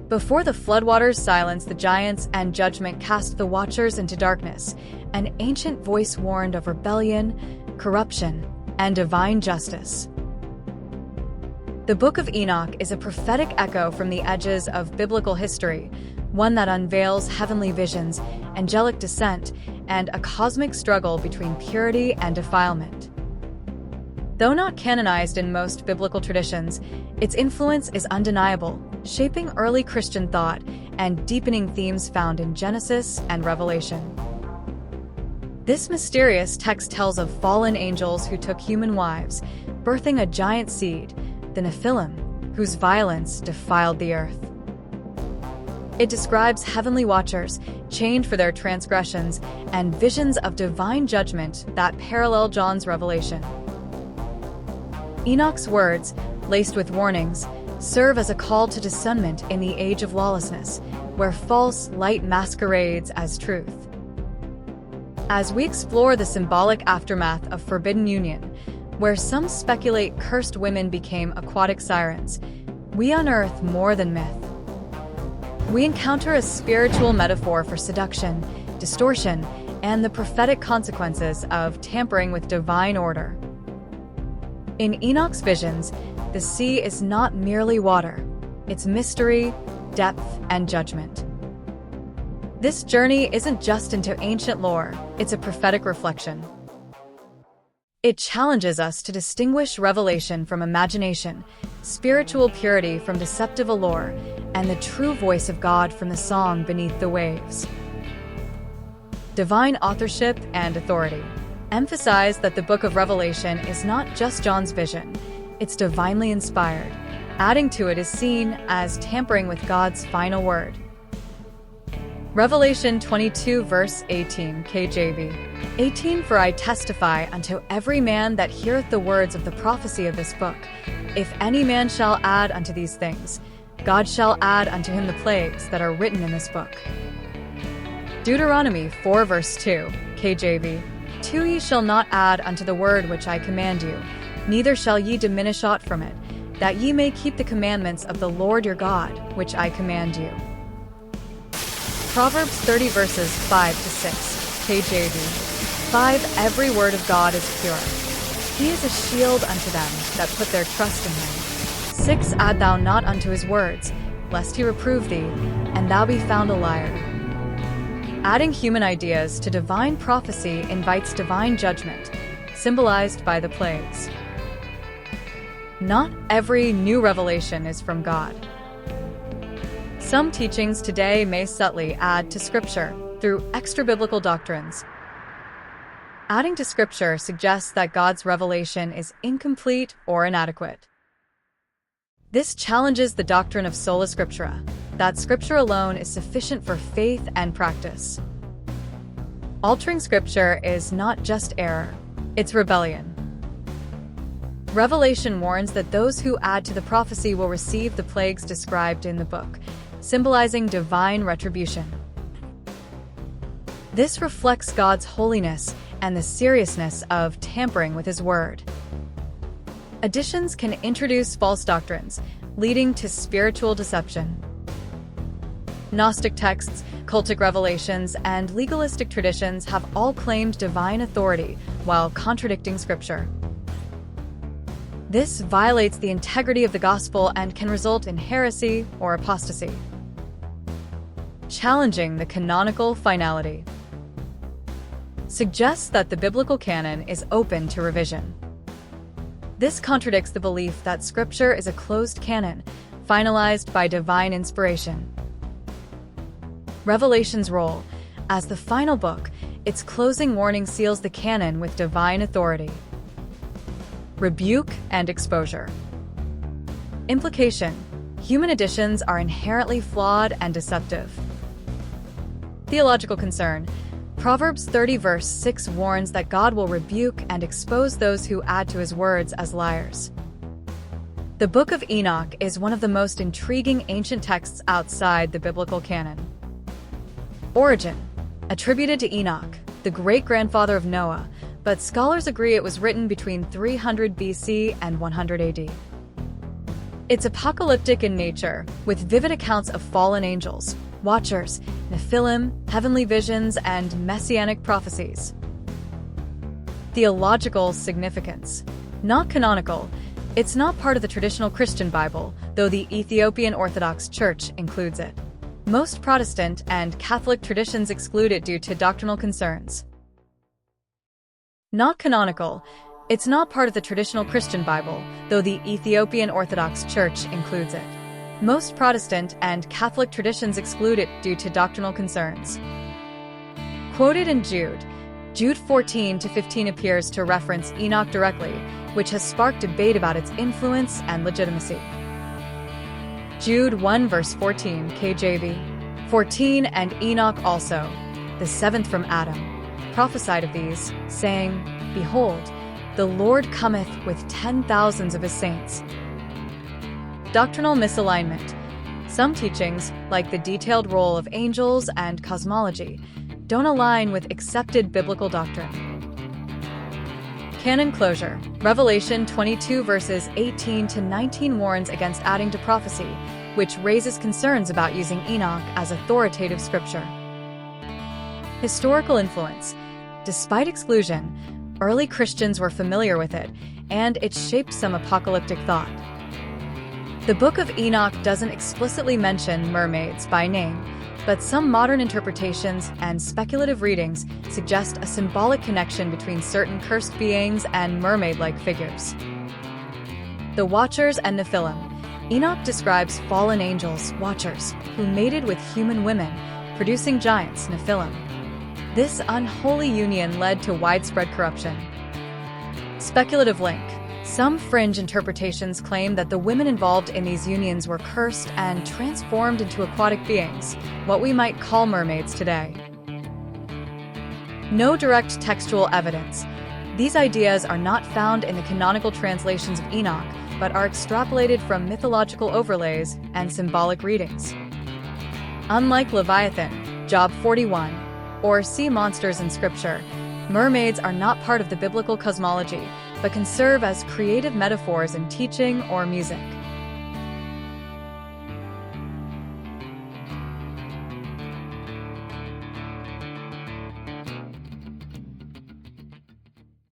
Before the floodwaters silenced the giants and judgment cast the watchers into darkness, an ancient voice warned of rebellion, corruption, and divine justice. The Book of Enoch is a prophetic echo from the edges of biblical history, one that unveils heavenly visions, angelic descent, and a cosmic struggle between purity and defilement. Though not canonized in most biblical traditions, its influence is undeniable, shaping early Christian thought and deepening themes found in Genesis and Revelation. This mysterious text tells of fallen angels who took human wives, birthing a giant seed, the Nephilim, whose violence defiled the earth. It describes heavenly watchers, chained for their transgressions, and visions of divine judgment that parallel John's revelation. Enoch's words, laced with warnings, serve as a call to discernment in the age of lawlessness, where false light masquerades as truth. As we explore the symbolic aftermath of forbidden union, where some speculate cursed women became aquatic sirens, we unearth more than myth. We encounter a spiritual metaphor for seduction, distortion, and the prophetic consequences of tampering with divine order. In Enoch's visions, the sea is not merely water. It's mystery, depth, and judgment. This journey isn't just into ancient lore, it's a prophetic reflection. It challenges us to distinguish revelation from imagination, spiritual purity from deceptive allure, and the true voice of God from the song beneath the waves. Divine authorship and authority emphasize that the Book of Revelation is not just John's vision, it's divinely inspired. Adding to it is seen as tampering with God's final word. Revelation 22 verse 18 KJV. 18 For I testify unto every man that heareth the words of the prophecy of this book, if any man shall add unto these things, God shall add unto him the plagues that are written in this book. Deuteronomy 4 verse 2 KJV. 2 Ye shall not add unto the word which I command you, neither shall ye diminish aught from it, that ye may keep the commandments of the Lord your God, which I command you. Proverbs 30 verses 5 to 6 KJV. 5 Every word of God is pure. He is a shield unto them that put their trust in him. 6 Add thou not unto his words, lest he reprove thee, and thou be found a liar. Adding human ideas to divine prophecy invites divine judgment, symbolized by the plagues. Not every new revelation is from God. Some teachings today may subtly add to Scripture through extra-biblical doctrines. Adding to Scripture suggests that God's revelation is incomplete or inadequate. This challenges the doctrine of sola scriptura, that Scripture alone is sufficient for faith and practice. Altering Scripture is not just error, it's rebellion. Revelation warns that those who add to the prophecy will receive the plagues described in the book, symbolizing divine retribution. This reflects God's holiness and the seriousness of tampering with His word. Additions can introduce false doctrines, leading to spiritual deception. Gnostic texts, cultic revelations, and legalistic traditions have all claimed divine authority while contradicting Scripture. This violates the integrity of the gospel and can result in heresy or apostasy. Challenging the canonical finality suggests that the biblical canon is open to revision. This contradicts the belief that Scripture is a closed canon, finalized by divine inspiration. Revelation's role, as the final book, its closing warning seals the canon with divine authority. Rebuke and exposure. Implication: human additions are inherently flawed and deceptive. Theological concern: Proverbs 30 verse 6 warns that God will rebuke and expose those who add to His words as liars. The Book of Enoch is one of the most intriguing ancient texts outside the biblical canon. Origin: attributed to Enoch, the great-grandfather of Noah, but scholars agree it was written between 300 BC and 100 AD. It's apocalyptic in nature, with vivid accounts of fallen angels, watchers, Nephilim, heavenly visions, and messianic prophecies. Theological significance. Not canonical. It's not part of the traditional Christian Bible, though the Ethiopian Orthodox Church includes it. Most Protestant and Catholic traditions exclude it due to doctrinal concerns. Not canonical. It's not part of the traditional Christian Bible, though the Ethiopian Orthodox Church includes it. Most Protestant and Catholic traditions exclude it due to doctrinal concerns. Quoted in Jude 14-15 appears to reference Enoch directly, which has sparked debate about its influence and legitimacy. Jude 1 verse 14 KJV 14 And Enoch also, the seventh from Adam, prophesied of these, saying, Behold, the Lord cometh with 10,000s of his saints. Doctrinal misalignment. Some teachings, like the detailed role of angels and cosmology, don't align with accepted biblical doctrine. Canon closure. Revelation 22 verses 18-19 warns against adding to prophecy, which raises concerns about using Enoch as authoritative scripture. Historical influence. Despite exclusion, early Christians were familiar with it, and it shaped some apocalyptic thought. The Book of Enoch doesn't explicitly mention mermaids by name, but some modern interpretations and speculative readings suggest a symbolic connection between certain cursed beings and mermaid-like figures. The Watchers and Nephilim. Enoch describes fallen angels, watchers, who mated with human women, producing giants, Nephilim. This unholy union led to widespread corruption. Speculative link. Some fringe interpretations claim that the women involved in these unions were cursed and transformed into aquatic beings, what we might call mermaids today. No direct textual evidence. These ideas are not found in the canonical translations of Enoch, but are extrapolated from mythological overlays and symbolic readings. Unlike Leviathan, Job 41, or sea monsters in Scripture, mermaids are not part of the biblical cosmology, but can serve as creative metaphors in teaching or music.